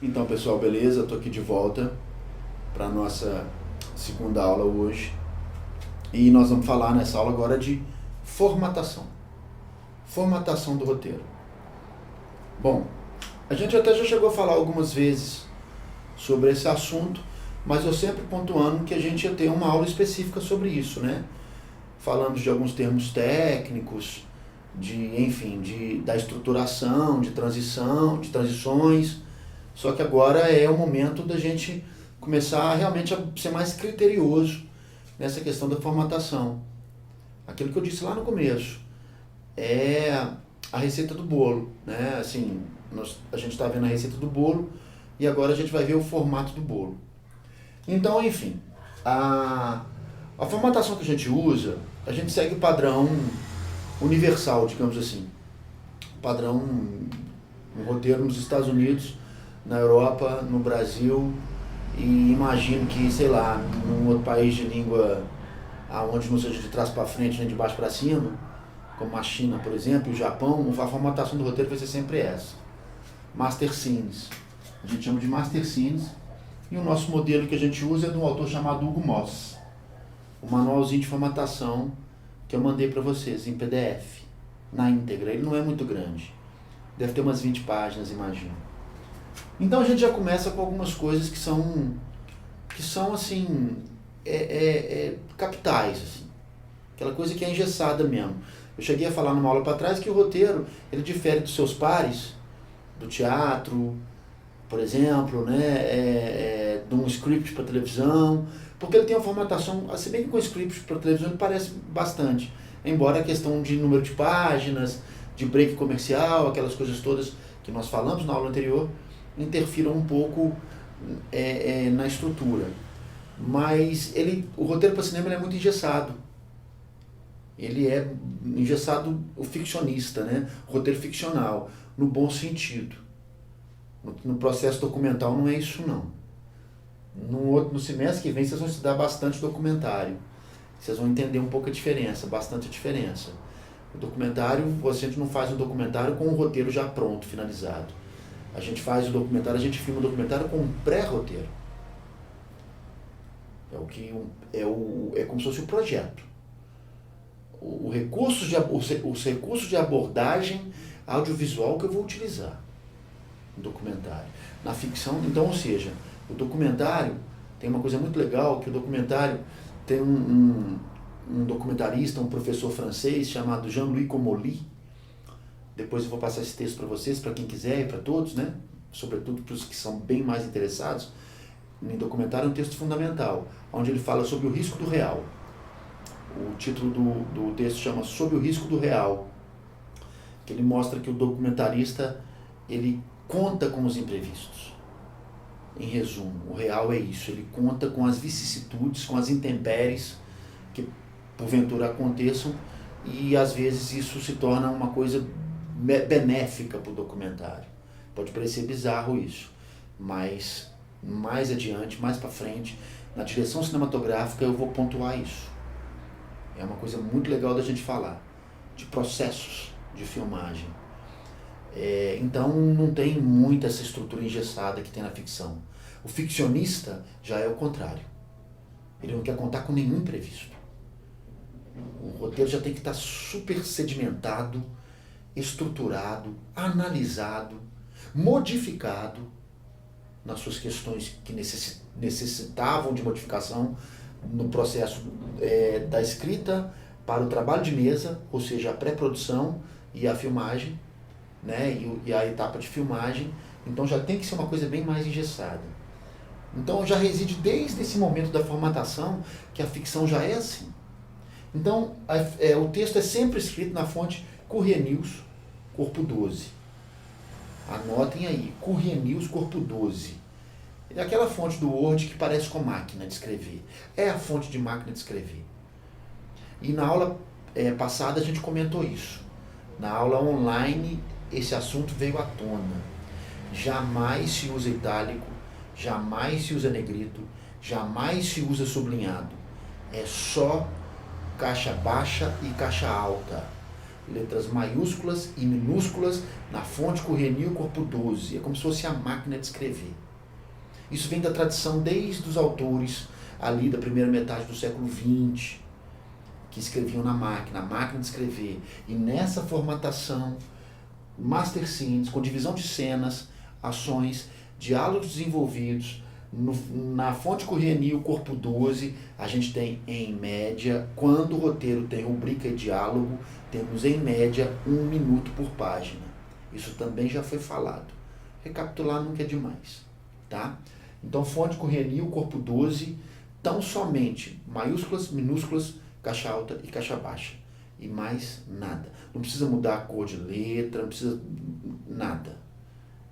Então, pessoal, beleza? Estou aqui de volta para a nossa segunda aula hoje. E nós vamos falar nessa aula agora de formatação. Formatação do roteiro. Bom, a gente até já chegou a falar algumas vezes sobre esse assunto, mas eu sempre pontuando que a gente ia ter uma aula específica sobre isso, né? Falando de alguns termos técnicos, da estruturação, de transição, de transições. Só que agora é o momento da gente começar realmente a ser mais criterioso nessa questão da formatação. Aquilo que eu disse lá no começo é a receita do bolo, né? Assim, a gente está vendo a receita do bolo e agora a gente vai ver o formato do bolo. Então, enfim, a formatação que a gente usa, a gente segue o padrão universal, digamos assim. Padrão, um roteiro nos Estados Unidos, na Europa, no Brasil, e imagino que, sei lá, num outro país de língua onde não seja de trás para frente nem de baixo para cima, como a China, por exemplo, e o Japão, a formatação do roteiro vai ser sempre essa. Master Scenes. A gente chama de Master Scenes. E o nosso modelo que a gente usa é de um autor chamado Hugo Moss. O manualzinho de formatação que eu mandei para vocês em PDF, na íntegra. Ele não é muito grande. Deve ter umas 20 páginas, imagino. Então a gente já começa com algumas coisas que são assim, capitais, assim. Aquela coisa que é engessada mesmo. Eu cheguei a falar numa aula para trás que o roteiro, ele difere dos seus pares, do teatro, por exemplo, né, de um script para televisão, porque ele tem uma formatação, se bem que com script para televisão ele parece bastante, embora a questão de número de páginas, de break comercial, aquelas coisas todas que nós falamos na aula anterior, interfiram um pouco na estrutura. Mas o roteiro para cinema ele é muito engessado. Ele é engessado, o ficcionista, né? O roteiro ficcional, no bom sentido. No processo documental não é isso não. No semestre que vem vocês vão estudar bastante documentário. Vocês vão entender um pouco a diferença, bastante a diferença. O documentário, a gente não faz um documentário com um roteiro já pronto, finalizado. A gente faz o documentário, a gente filma o documentário com um pré-roteiro. É como se fosse o projeto. Os recursos de abordagem audiovisual que eu vou utilizar no documentário. Na ficção, então, ou seja, o documentário tem uma coisa muito legal, que o documentário tem um documentarista, um professor francês chamado Jean-Louis Comolli. Depois eu vou passar esse texto para vocês, para quem quiser e para todos, né? Sobretudo para os que são bem mais interessados. Em documentário é um texto fundamental, onde ele fala sobre o risco do real. O título do texto chama Sobre o Risco do Real, que ele mostra que o documentarista ele conta com os imprevistos. Em resumo, o real é isso, ele conta com as vicissitudes, com as intempéries que porventura aconteçam, e às vezes isso se torna uma coisa benéfica para o documentário. Pode parecer bizarro isso, mas mais adiante, mais para frente, na direção cinematográfica eu vou pontuar isso. É uma coisa muito legal da gente falar, de processos de filmagem. Então não tem muita essa estrutura engessada que tem na ficção. O ficcionista já é o contrário. Ele não quer contar com nenhum imprevisto. O roteiro já tem que estar super sedimentado, estruturado, analisado, modificado nas suas questões que necessitavam de modificação no processo da escrita para o trabalho de mesa, ou seja, a pré-produção e a filmagem, né, e a etapa de filmagem. Então já tem que ser uma coisa bem mais engessada. Então já reside desde esse momento da formatação que a ficção já é assim. Então o texto é sempre escrito na fonte Courrier News, corpo 12. Anotem aí, Courrier News, corpo 12. É aquela fonte do Word que parece com máquina de escrever. É a fonte de máquina de escrever. E na aula passada a gente comentou isso. Na aula online esse assunto veio à tona. Jamais se usa itálico, jamais se usa negrito, jamais se usa sublinhado. É só caixa baixa e caixa alta. letras maiúsculas e minúsculas na fonte Correia-Nil, corpo 12. É como se fosse a máquina de escrever. Isso vem da tradição desde os autores ali da primeira metade do século XX, que escreviam na máquina, a máquina de escrever. E nessa formatação, master scenes, com divisão de cenas, ações, diálogos desenvolvidos, na fonte Correia-Nil, corpo 12, a gente tem, em média, quando o roteiro tem rubrica e diálogo, temos, em média, 1 minuto por página. Isso também já foi falado. Recapitular nunca é demais, tá? Então, fonte Correia-Nil, corpo 12, tão somente maiúsculas, minúsculas, caixa alta e caixa baixa. E mais nada. Não precisa mudar a cor de letra, não precisa nada.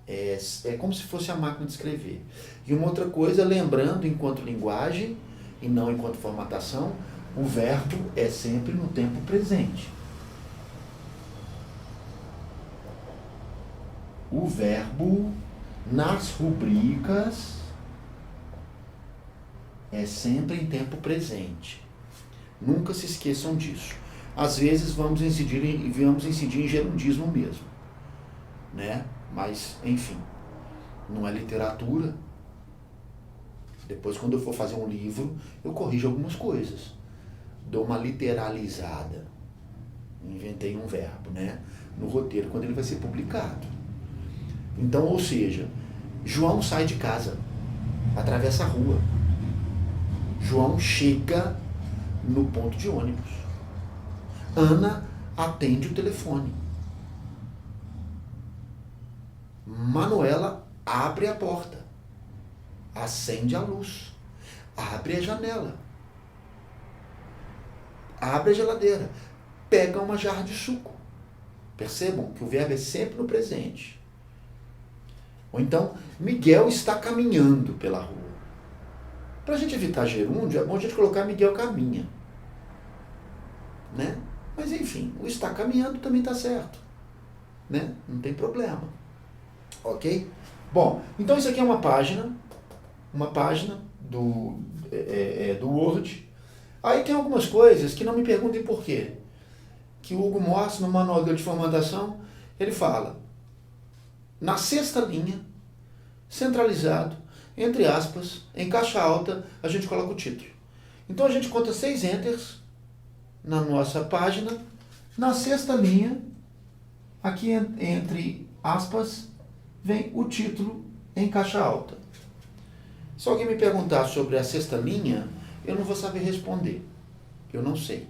É como se fosse a máquina de escrever. E uma outra coisa, lembrando, enquanto linguagem e não enquanto formatação, o verbo é sempre no tempo presente. O verbo nas rubricas é sempre em tempo presente. Nunca se esqueçam disso. Às vezes vamos incidir em gerundismo mesmo, né? Mas, enfim, não é literatura. Depois, quando eu for fazer um livro, eu corrijo algumas coisas. Dou uma literalizada. Inventei um verbo, né? No roteiro, quando ele vai ser publicado. Então, ou seja, João sai de casa, atravessa a rua. João chega no ponto de ônibus. Ana atende o telefone. Manuela abre a porta, acende a luz, abre a janela, abre a geladeira, pega uma jarra de suco. Percebam que o verbo é sempre no presente. Ou então, Miguel está caminhando pela rua. Para a gente evitar gerúndio, é bom a gente colocar Miguel caminha, né? Mas enfim, o está caminhando também está certo, né? Não tem problema. Ok? Bom, então isso aqui é uma página do Word. Aí tem algumas coisas que não me perguntem por quê. Que o Hugo Moss, no manual de formatação, ele fala, na sexta linha, centralizado, entre aspas, em caixa alta, a gente coloca o título. Então a gente conta 6 enters na nossa página, na sexta linha, aqui entre aspas, vem o título em caixa alta. Se alguém me perguntar sobre a sexta linha, eu não vou saber responder. Eu não sei.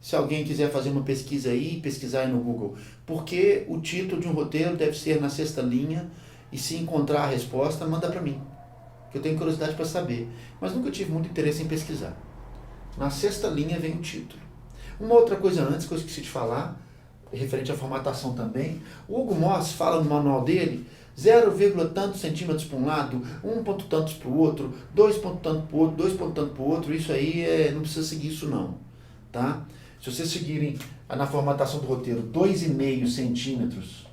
Se alguém quiser fazer uma pesquisa aí, pesquisar aí no Google, por que o título de um roteiro deve ser na sexta linha, e se encontrar a resposta, manda para mim, que eu tenho curiosidade para saber. Mas nunca tive muito interesse em pesquisar. Na sexta linha vem o título. Uma outra coisa antes que eu esqueci de falar, referente à formatação também, o Hugo Moss fala no manual dele 0, tantos centímetros para um lado, 1 ponto tantos para o outro, 2 ponto tanto para o outro, 2 ponto tanto para o outro. Isso aí não precisa seguir isso não, tá? Se vocês seguirem na formatação do roteiro 2,5 centímetros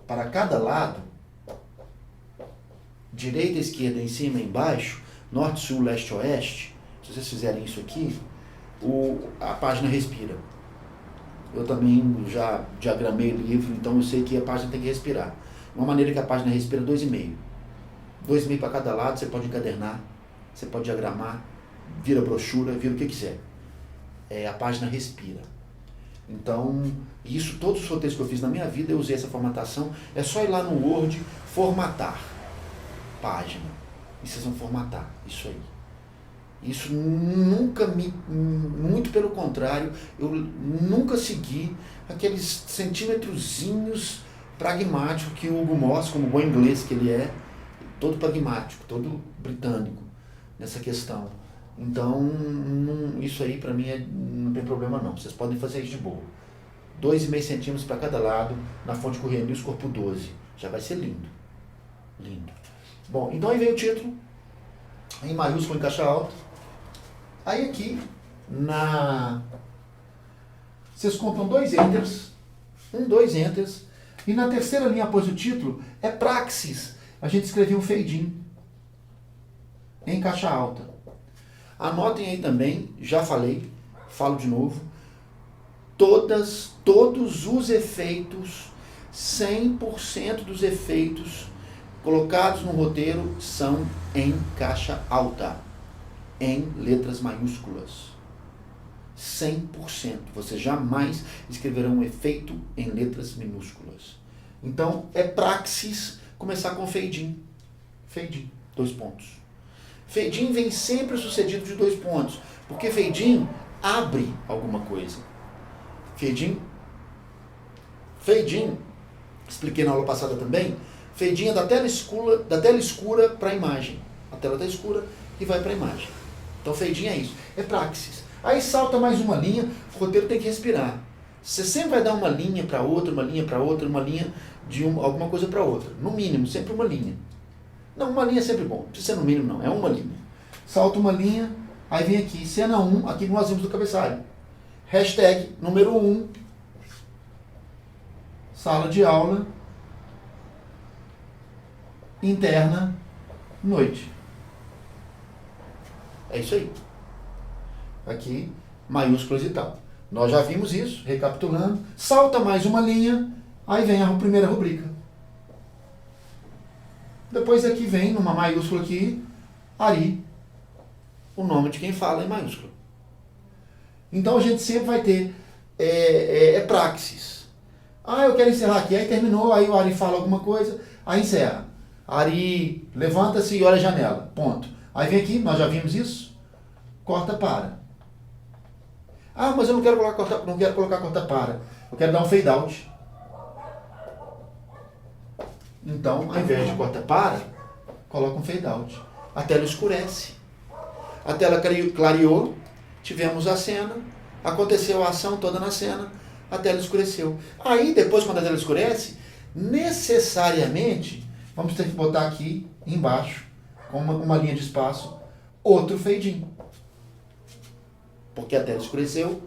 para cada lado, direita, esquerda, em cima e embaixo, norte, sul, leste, oeste, se vocês fizerem isso aqui, a página respira. Eu também já diagramei o livro, então eu sei que a página tem que respirar. Uma maneira que a página respira 2,5. 2,5 para cada lado, você pode encadernar, você pode diagramar, vira brochura, vira o que quiser. A página respira. Então, isso, todos os roteiros que eu fiz na minha vida, eu usei essa formatação. É só ir lá no Word, formatar página. E vocês vão formatar isso aí. Isso nunca muito pelo contrário, eu nunca segui aqueles centímetrozinhos pragmáticos que o Hugo Moss, como bom inglês que ele é, todo pragmático, todo britânico nessa questão. Então, isso aí para mim não tem problema não, vocês podem fazer isso de boa. 2,5 centímetros para cada lado, na fonte Correia-Nil, corpo 12. Já vai ser lindo. Lindo. Bom, então aí vem o título, em maiúsculo, em caixa alta. Aí aqui, vocês contam 2 enters, 2 enters, e na terceira linha após o título, é praxis. A gente escreveu um fade-in, em caixa alta. Anotem aí também, já falei, falo de novo, todos os efeitos, 100% dos efeitos colocados no roteiro são em caixa alta, em letras maiúsculas. 100%. Você jamais escreverá um efeito em letras minúsculas. Então, é praxis começar com fade in. Fade in, 2 pontos. Fade in vem sempre sucedido de 2 pontos, porque fade in abre alguma coisa. Fade in, expliquei na aula passada também, fade in é da tela escura para a imagem. A tela está escura e vai para a imagem. Então fade in é isso, é praxis. Aí salta mais uma linha, o roteiro tem que respirar. Você sempre vai dar uma linha para outra, uma linha para outra, uma linha de alguma coisa para outra. No mínimo, sempre uma linha. Não, uma linha é sempre bom. Não precisa ser no mínimo, não. É uma linha. Salta uma linha, aí vem aqui, cena 1, aqui que nós vimos do cabeçalho. Hashtag número 1, sala de aula, interna, noite. É isso aí. Aqui, maiúsculas e tal. Nós já vimos isso, recapitulando. Salta mais uma linha, aí vem a primeira rubrica. Depois aqui vem, numa maiúscula aqui, Ari, o nome de quem fala em maiúscula. Então a gente sempre vai ter praxis. Ah, eu quero encerrar aqui. Aí terminou, aí o Ari fala alguma coisa, aí encerra. Ari levanta-se e olha a janela. Ponto. Aí vem aqui, nós já vimos isso. Corta para. Ah, mas eu não quero colocar corta para. Eu quero dar um fade out. Então, ao invés de corta para, coloca um fade out. A tela escurece. A tela clareou, tivemos a cena, aconteceu a ação toda na cena, a tela escureceu. Aí, depois, quando a tela escurece, necessariamente, vamos ter que botar aqui embaixo, com uma linha de espaço, outro fade in. Porque a tela escureceu,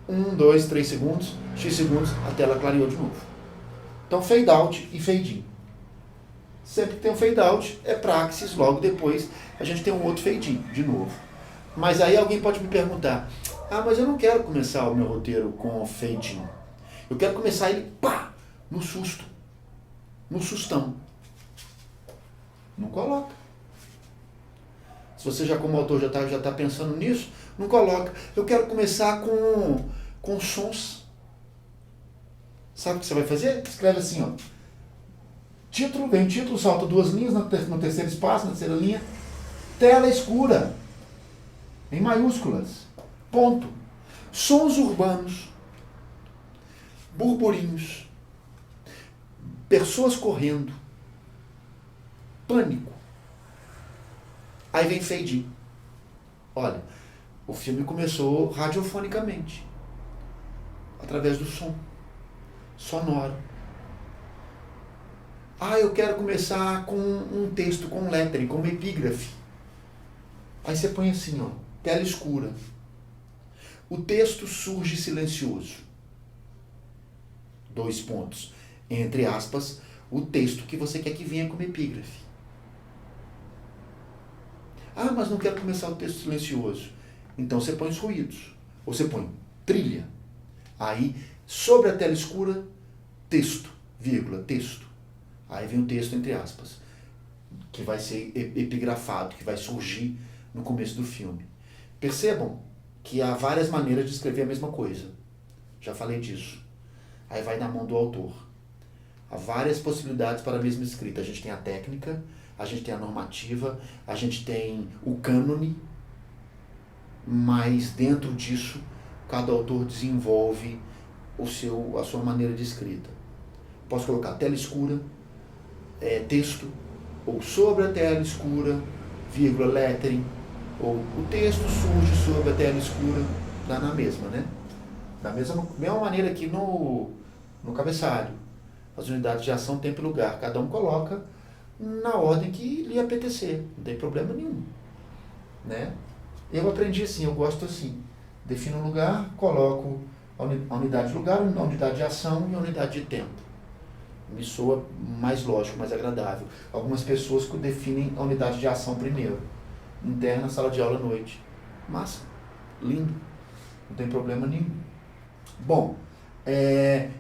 1, 2, 3 segundos, X segundos, a tela clareou de novo. Então, fade out e fade in. Sempre que tem um fade out, é praxis, logo depois a gente tem um outro fade in, de novo. Mas aí alguém pode me perguntar, mas eu não quero começar o meu roteiro com fade in. Eu quero começar ele, no susto, no sustão. Não coloca. Se você já como autor já tá pensando nisso, não coloca. Eu quero começar com sons. Sabe o que você vai fazer? Escreve assim, ó. Título, vem o título, salta 2 linhas no terceiro espaço, na terceira linha. Tela escura. Em maiúsculas. Ponto. Sons urbanos. Burburinhos. Pessoas correndo. Pânico. Aí vem fade in. Olha, o filme começou radiofonicamente. Através do som. Sonoro. Eu quero começar com um texto, com um lettering, com uma epígrafe. Aí você põe assim, ó, tela escura. O texto surge silencioso. 2 pontos. Entre aspas, o texto que você quer que venha como epígrafe. Mas não quero começar o texto silencioso. Então você põe os ruídos. Ou você põe trilha. Aí, sobre a tela escura, texto, vírgula, texto. Aí vem o texto entre aspas, que vai ser epigrafado, que vai surgir no começo do filme. Percebam que há várias maneiras de escrever a mesma coisa. Já falei disso. Aí vai na mão do autor. Há várias possibilidades para a mesma escrita. A gente tem a técnica, a gente tem a normativa, a gente tem o cânone, mas dentro disso, cada autor desenvolve a sua maneira de escrita. Posso colocar tela escura, texto, ou sobre a tela escura, vírgula, lettering, ou o texto surge sobre a tela escura, dá na mesma, né? Da mesma maneira aqui no cabeçalho. As unidades de ação, tempo e lugar. Cada um coloca na ordem que lhe apetecer. Não tem problema nenhum. Né? Eu aprendi assim, eu gosto assim. Defino um lugar, coloco a unidade de lugar, a unidade de ação e a unidade de tempo. Me soa mais lógico, mais agradável. Algumas pessoas que definem a unidade de ação primeiro. Interna, sala de aula à noite. Massa. Lindo. Não tem problema nenhum. Bom,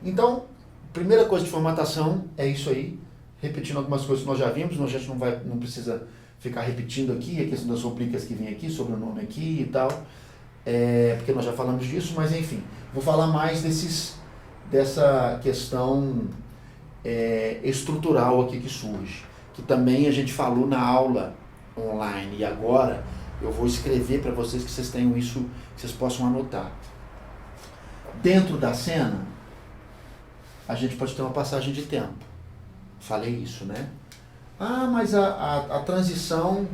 então, primeira coisa de formatação é isso aí. Repetindo algumas coisas que nós já vimos, a gente não precisa ficar repetindo aqui, a questão das rubricas que vem aqui, sobrenome aqui e tal, porque nós já falamos disso, mas enfim, vou falar mais dessa questão estrutural aqui que surge, que também a gente falou na aula online, e agora eu vou escrever para vocês que vocês tenham isso, que vocês possam anotar. Dentro da cena, a gente pode ter uma passagem de tempo. Falei isso, né? Ah, mas a transição,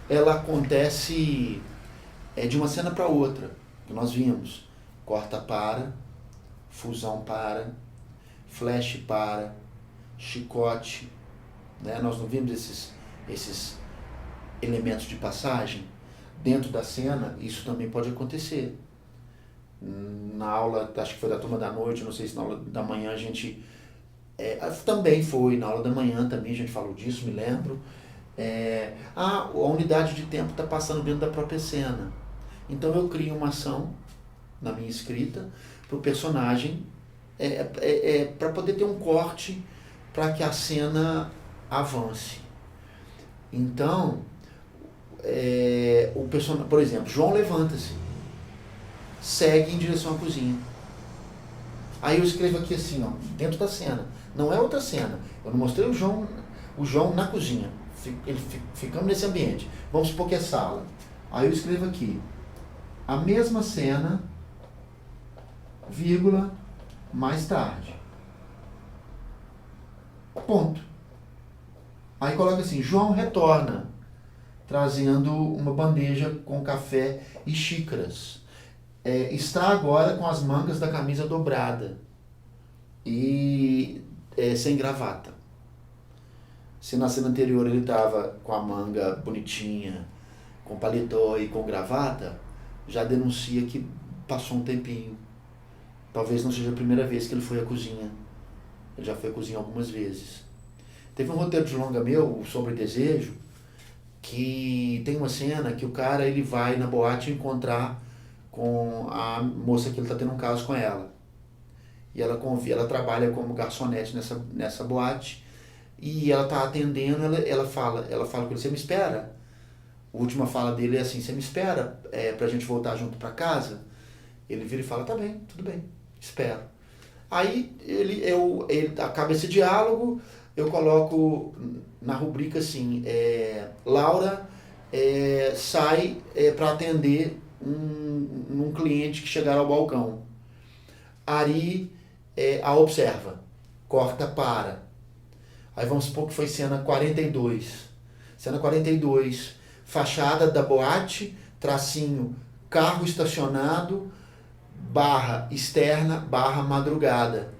ela acontece de uma cena para outra. Que nós vimos. Corta para, fusão para, flash para, chicote. Né? Nós não vimos esses elementos de passagem? Dentro da cena, isso também pode acontecer. Na aula, acho que foi da turma da noite, não sei se na aula da manhã a gente... também foi, na aula da manhã também a gente falou disso, me lembro. A unidade de tempo está passando dentro da própria cena. Então eu crio uma ação na minha escrita para o personagem, para poder ter um corte para que a cena avance. Então, o personagem, por exemplo, João levanta-se, segue em direção à cozinha. Aí eu escrevo aqui assim, ó, dentro da cena. Não é outra cena. Eu não mostrei o João na cozinha. Ficamos nesse ambiente. Vamos supor que é sala. Aí eu escrevo aqui, a mesma cena, vírgula, mais tarde. Ponto. Aí coloca assim, João retorna, trazendo uma bandeja com café e xícaras. Está agora com as mangas da camisa dobrada e sem gravata. Se na cena anterior ele estava com a manga bonitinha, com paletó e com gravata, já denuncia que passou um tempinho. Talvez não seja a primeira vez que ele foi à cozinha. Ele já foi à cozinha algumas vezes. Teve um roteiro de longa meu, Sobre Desejo, que tem uma cena que o cara ele vai na boate encontrar com a moça que ele está tendo um caso com ela. E ela trabalha como garçonete nessa boate, e ela está atendendo, ela fala com ele, você me espera? A última fala dele é assim, você me espera pra gente voltar junto para casa? Ele vira e fala, tá bem, tudo bem, espero. Aí ele acaba esse diálogo, eu coloco na rubrica assim, Laura sai para atender um cliente que chegar ao balcão. Ari a observa, corta para. Aí vamos supor que foi cena 42. Cena 42, fachada da boate, tracinho, carro estacionado, barra externa, barra madrugada.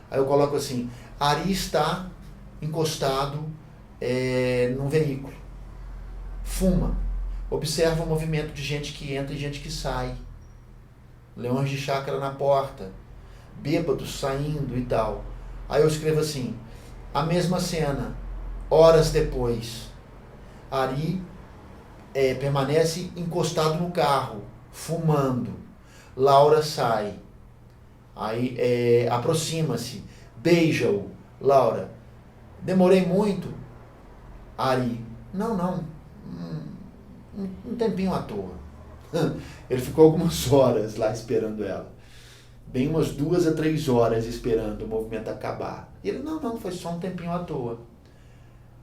Aí eu coloco assim, Ari está encostado num veículo. Fuma. Observa o movimento de gente que entra e gente que sai. Leões de chácara na porta. Bêbados saindo e tal. Aí eu escrevo assim, a mesma cena, horas depois. Ari permanece encostado no carro, fumando. Laura sai. Aí aproxima-se, beija-o. Laura, demorei muito? Ari, não. Um tempinho à toa. Ele ficou algumas horas lá esperando ela. Bem umas 2 a 3 horas esperando o movimento acabar. E ele, não, foi só um tempinho à toa.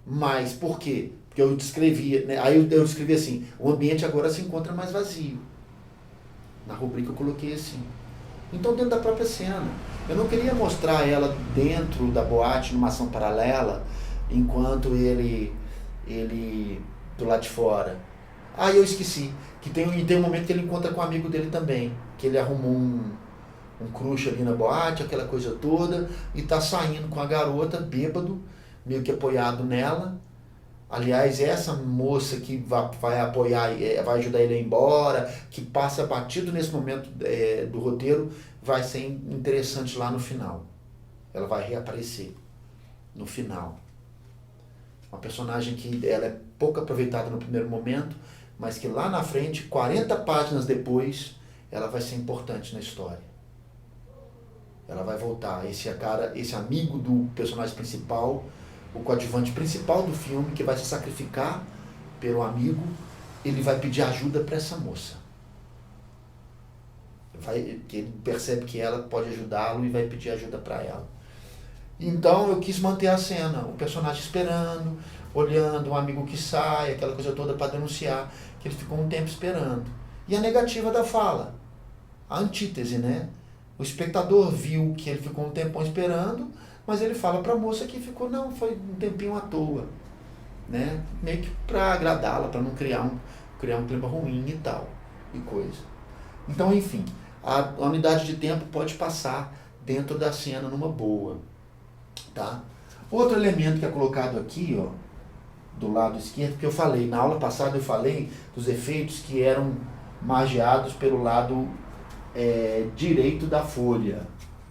Mas por quê? Porque eu descrevi, né? Aí eu descrevi assim, o ambiente agora se encontra mais vazio. Na rubrica eu coloquei assim. Então dentro da própria cena. Eu não queria mostrar ela dentro da boate, numa ação paralela, enquanto ele do lado de fora. Aí eu esqueci, que tem um momento que ele encontra com um amigo dele também, que ele arrumou um crush ali na boate, aquela coisa toda, e tá saindo com a garota, bêbado, meio que apoiado nela. Aliás, essa moça que vai apoiar, vai ajudar ele a ir embora, que passa batido nesse momento do roteiro, vai ser interessante lá no final. Ela vai reaparecer no final. Uma personagem que ela é pouco aproveitada no primeiro momento, mas que lá na frente, 40 páginas depois, ela vai ser importante na história. Ela vai voltar. Esse amigo do personagem principal, o coadjuvante principal do filme, que vai se sacrificar pelo amigo, ele vai pedir ajuda para essa moça. Ele percebe que ela pode ajudá-lo e vai pedir ajuda para ela. Então eu quis manter a cena, o personagem esperando, olhando, um amigo que sai, aquela coisa toda para denunciar, que ele ficou um tempo esperando. E a negativa da fala, a antítese, né? O espectador viu que ele ficou um tempão esperando, mas ele fala para a moça que ficou, não, foi um tempinho à toa, né? Meio que para agradá-la, para não criar um clima ruim e tal, e coisa. Então, enfim, a unidade de tempo pode passar dentro da cena numa boa, tá? Outro elemento que é colocado aqui, ó, do lado esquerdo, que eu falei, na aula passada eu falei dos efeitos que eram margeados pelo lado direito da folha,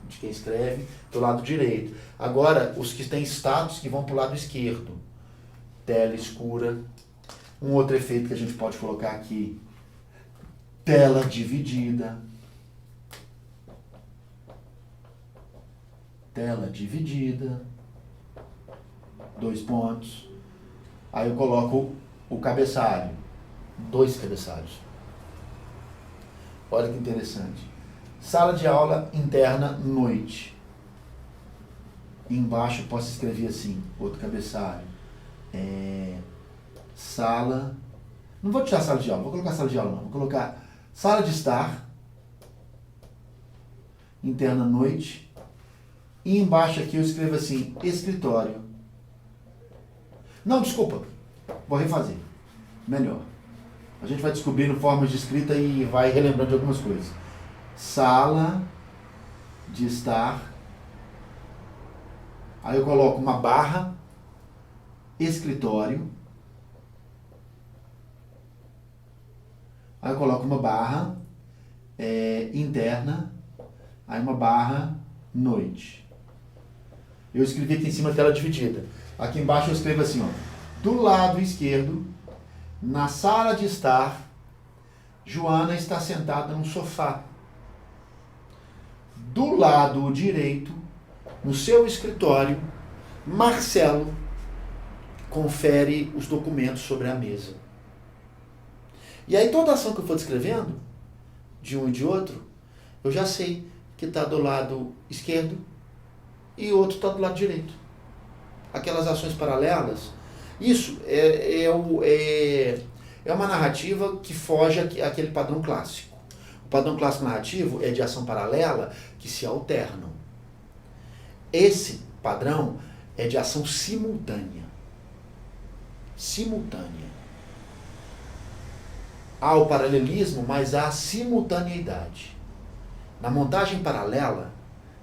de quem escreve, do lado direito. Agora, os que têm status que vão para o lado esquerdo. Tela escura. Um outro efeito que a gente pode colocar aqui, tela dividida. Tela dividida. 2 pontos. Aí eu coloco o cabeçalho. 2 cabeçalhos. Olha que interessante. Sala de aula interna, noite. Embaixo eu posso escrever assim, outro cabeçalho. Sala... Não vou tirar sala de aula, vou colocar sala de aula não. Vou colocar sala de estar, interna, noite. E embaixo aqui eu escrevo assim, escritório. Não, desculpa. Vou refazer. Melhor. A gente vai descobrindo formas de escrita e vai relembrando de algumas coisas. Sala de estar. Aí eu coloco uma barra, escritório. Aí eu coloco uma barra interna. Aí uma barra, noite. Eu escrevi aqui em cima tela dividida. Aqui embaixo eu escrevo assim, ó. Do lado esquerdo, na sala de estar, Joana está sentada num sofá. Do lado direito, no seu escritório, Marcelo confere os documentos sobre a mesa. E aí toda ação que eu for descrevendo, de um e de outro, eu já sei que está do lado esquerdo e outro está do lado direito. Aquelas ações paralelas. Isso é uma narrativa que foge àquele padrão clássico. O padrão clássico narrativo é de ação paralela que se alternam. Esse padrão é de ação simultânea. Simultânea. Há o paralelismo, mas há a simultaneidade. Na montagem paralela,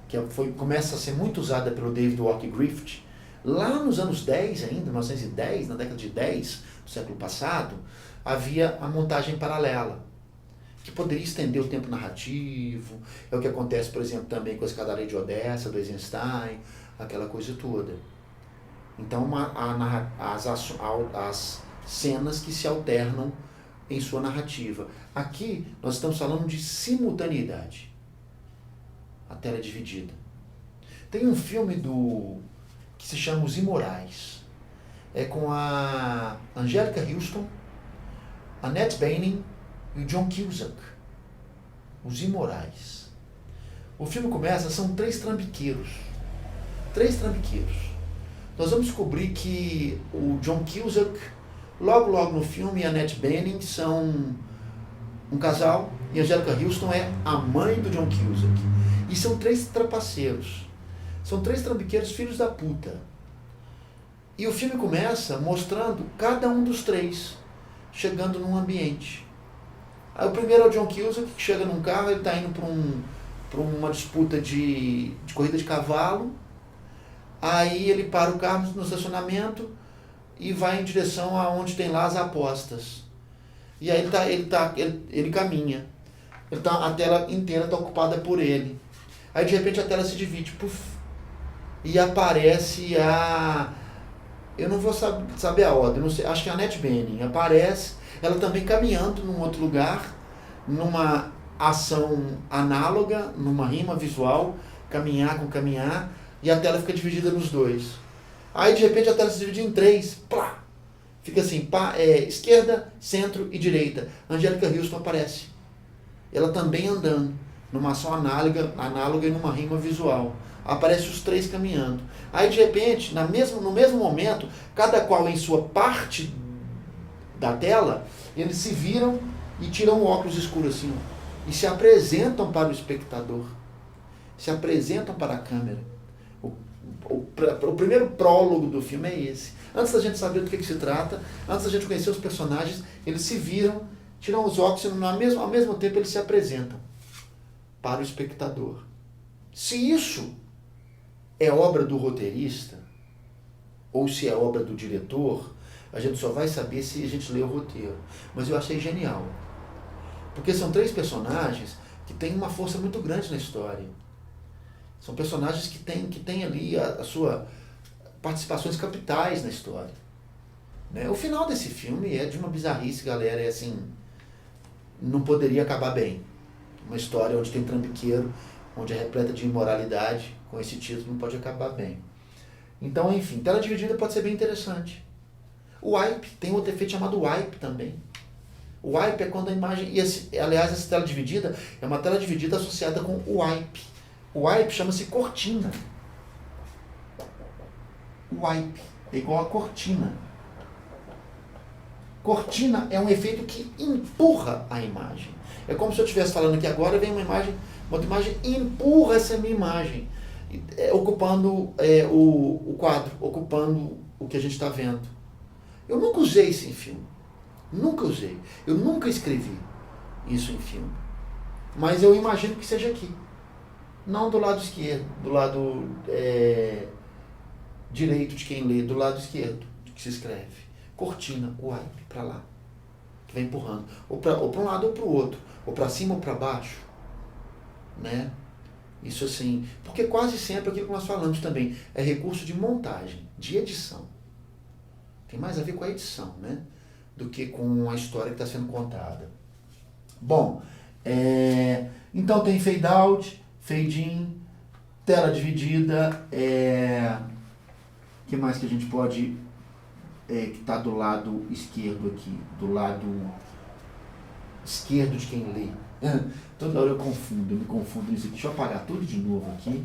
que começa a ser muito usada pelo David Walker Griffith, lá nos anos 10 ainda, 1910, na década de 10 do século passado, havia a montagem paralela, que poderia estender o tempo narrativo. É o que acontece, por exemplo, também com a Escadaria de Odessa, do Eisenstein, aquela coisa toda. Então, as cenas que se alternam em sua narrativa. Aqui, nós estamos falando de simultaneidade. A tela é dividida. Tem um filme que se chama Os Imorais. É com a Angélica Houston, a Annette Bening e o John Cusack. Os Imorais. O filme começa, são 3 trambiqueiros. 3 trambiqueiros. Nós vamos descobrir que o John Cusack, logo no filme, e a Annette Bening são um casal, e a Angélica Houston é a mãe do John Cusack. E são 3 trapaceiros. São 3 trambiqueiros filhos da puta. E o filme começa mostrando cada um dos 3 chegando num ambiente. Aí o primeiro é o John Cusack, que chega num carro, ele está indo para uma disputa de corrida de cavalo. Aí ele para o carro no estacionamento e vai em direção aonde tem lá as apostas. E aí ele caminha. A tela inteira está ocupada por ele. Aí de repente a tela se divide. Puff, e aparece eu não vou saber a ordem, não sei, acho que é a Annette Bening. Aparece, ela também caminhando num outro lugar, numa ação análoga, numa rima visual, caminhar, e a tela fica dividida nos dois. Aí de repente a tela se divide em 3, plá! Fica assim, esquerda, centro e direita. Angélica Houston aparece. Ela também andando, numa ação análoga e numa rima visual. Aparece os 3 caminhando. Aí de repente, no mesmo momento, cada qual em sua parte da tela, eles se viram e tiram o óculos escuro assim, e se apresentam para o espectador. Se apresentam para a câmera. O primeiro prólogo do filme é esse. Antes da gente saber do que se trata, antes da gente conhecer os personagens, eles se viram, tiram os óculos e ao mesmo tempo eles se apresentam para o espectador. Se isso é obra do roteirista, ou se é obra do diretor, a gente só vai saber se a gente ler o roteiro. Mas eu achei genial. Porque são 3 personagens que têm uma força muito grande na história. São personagens que têm ali a sua participações capitais na história. Né? O final desse filme é de uma bizarrice, galera. É assim, não poderia acabar bem. Uma história onde tem trambiqueiro, onde é repleta de imoralidade, com esse título não pode acabar bem. Então, enfim, tela dividida pode ser bem interessante. O wipe, tem outro efeito chamado wipe também. O wipe é quando a imagem... aliás, essa tela dividida é uma tela dividida associada com o wipe. O wipe chama-se cortina. O wipe é igual a cortina. Cortina é um efeito que empurra a imagem. É como se eu estivesse falando aqui agora, vem uma outra imagem empurra essa minha imagem, ocupando o quadro, ocupando o que a gente está vendo. Eu nunca usei isso em filme. Nunca usei. Eu nunca escrevi isso em filme. Mas eu imagino que seja aqui. Não do lado esquerdo, do lado direito de quem lê, do lado esquerdo de que se escreve. Cortina, wipe, para lá. Que vem empurrando. Ou para um lado ou para o outro. Ou para cima ou para baixo. Né? Isso assim. Porque quase sempre aquilo que nós falamos também é recurso de montagem, de edição. Tem mais a ver com a edição, né? Do que com a história que está sendo contada. Bom, então tem fade out, fade in, tela dividida, que mais que a gente pode, que está do lado esquerdo aqui, do lado esquerdo de quem lê. Toda hora eu me confundo nisso aqui. Deixa eu apagar tudo de novo aqui.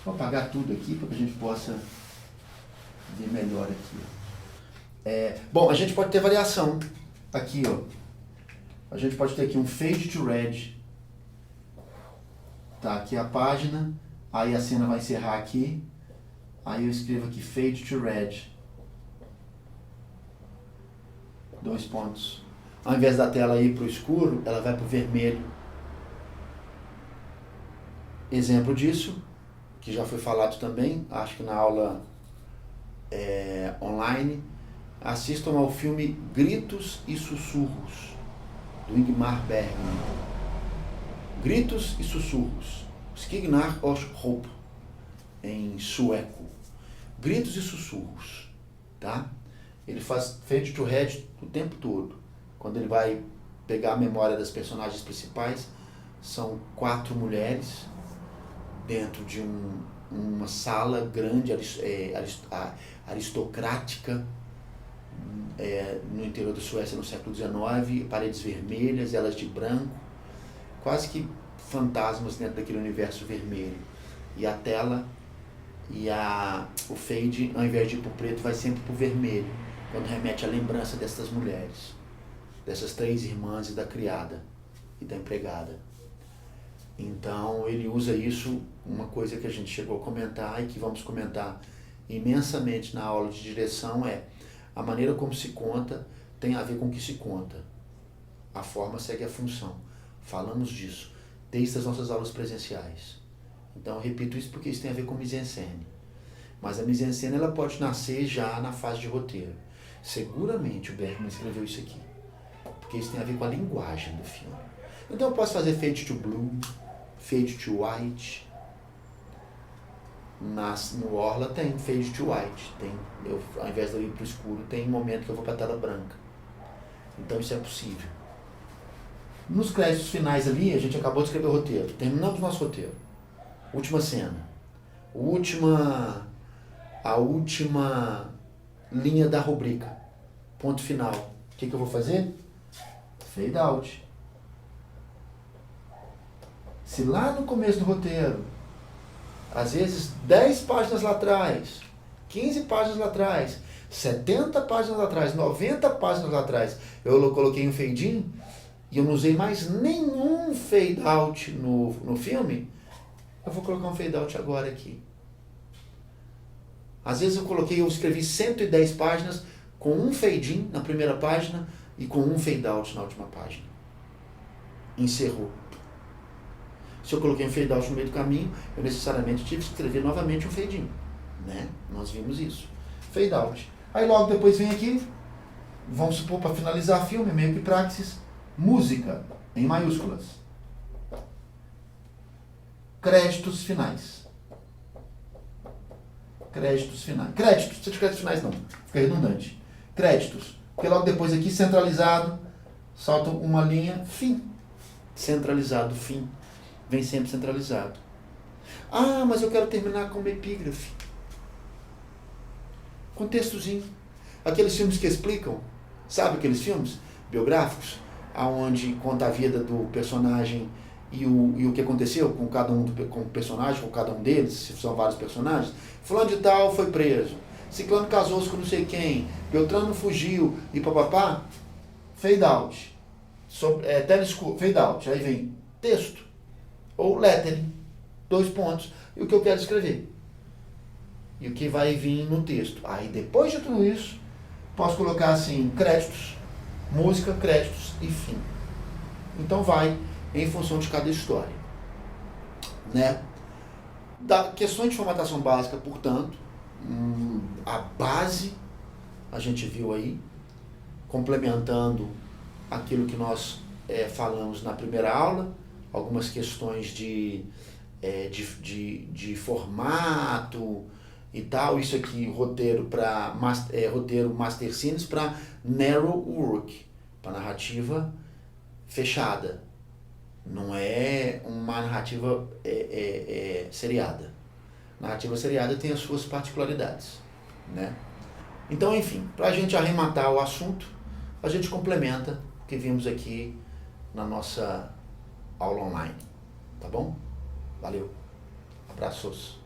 Vou apagar tudo aqui para que a gente possa ver melhor aqui. Bom, a gente pode ter variação aqui, ó. A gente pode ter aqui um fade to red. Tá, aqui a página, aí a cena vai encerrar aqui, aí eu escrevo aqui fade to red. 2 pontos. Ao invés da tela ir para o escuro, ela vai para o vermelho. Exemplo disso, que já foi falado também, acho que na aula online, assistam ao filme Gritos e Sussurros, do Ingmar Bergman. Gritos e Sussurros, Skignar och Rop, em sueco. Gritos e Sussurros, tá? Ele faz fade to red o tempo todo. Quando ele vai pegar a memória das personagens principais, são 4 mulheres dentro de uma sala grande, aristocrática, no interior da Suécia no século XIX, paredes vermelhas, elas de branco, quase que fantasmas dentro daquele universo vermelho. E a tela e o fade, ao invés de ir para o preto, vai sempre para o vermelho, quando remete à lembrança dessas mulheres, dessas 3 irmãs e da criada e da empregada. Então ele usa isso, uma coisa que a gente chegou a comentar e que vamos comentar imensamente na aula de direção, a maneira como se conta tem a ver com o que se conta. A forma segue a função. Falamos disso desde as nossas aulas presenciais. Então eu repito isso porque isso tem a ver com mise-en-scène. Mas a mise-en-scène ela pode nascer já na fase de roteiro. Seguramente o Bergman escreveu isso aqui, porque isso tem a ver com a linguagem do filme. Então eu posso fazer fade to blue, fade to white. No Orla tem fade to white. Ao invés de eu ir para o escuro, tem um momento que eu vou para a tela branca. Então isso é possível. Nos créditos finais ali, a gente acabou de escrever o roteiro. Terminamos nosso roteiro. última cena, a última linha da rubrica, ponto final. O que eu vou fazer? Fade out. Se lá no começo do roteiro, às vezes 10 páginas lá atrás, 15 páginas lá atrás, 70 páginas lá atrás, 90 páginas lá atrás, eu coloquei um fade in e eu não usei mais nenhum fade out no filme, eu vou colocar um fade out agora aqui. Às vezes eu escrevi 110 páginas com um fade in na primeira página e com um fade out na última página. Encerrou. Se eu coloquei um fade out no meio do caminho, eu necessariamente tive que escrever novamente um fade in, né? Nós vimos isso. Fade out. Aí logo depois vem aqui, vamos supor, para finalizar filme, meio que praxis, música, em maiúsculas. Créditos finais. Créditos finais. Créditos, não créditos finais não, fica redundante. Créditos, porque logo depois aqui, centralizado, salta uma linha, fim. Centralizado, fim. Vem sempre centralizado. Ah, mas eu quero terminar com uma epígrafe. Com textozinho. Aqueles filmes que explicam, sabe aqueles filmes biográficos, aonde conta a vida do personagem e o que aconteceu com cada um com o personagem, com cada um deles, se são vários personagens. Fulano de tal foi preso. Ciclano casou-se com não sei quem. Beltrano fugiu e papapá. Fade out. Fade out. Aí vem texto. Ou lettering. 2 pontos. E o que eu quero escrever. E o que vai vir no texto. Aí depois de tudo isso, posso colocar assim, créditos, música, créditos e fim. Então vai em função de cada história. Né? Da questões de formatação básica, portanto, a base a gente viu aí, complementando aquilo que nós falamos na primeira aula, algumas questões de formato e tal, isso aqui, roteiro Master Scenes para narrow work, para narrativa fechada. Não é uma narrativa seriada. Narrativa seriada tem as suas particularidades, né? Então, enfim, para a gente arrematar o assunto, a gente complementa o que vimos aqui na nossa aula online. Tá bom? Valeu. Abraços.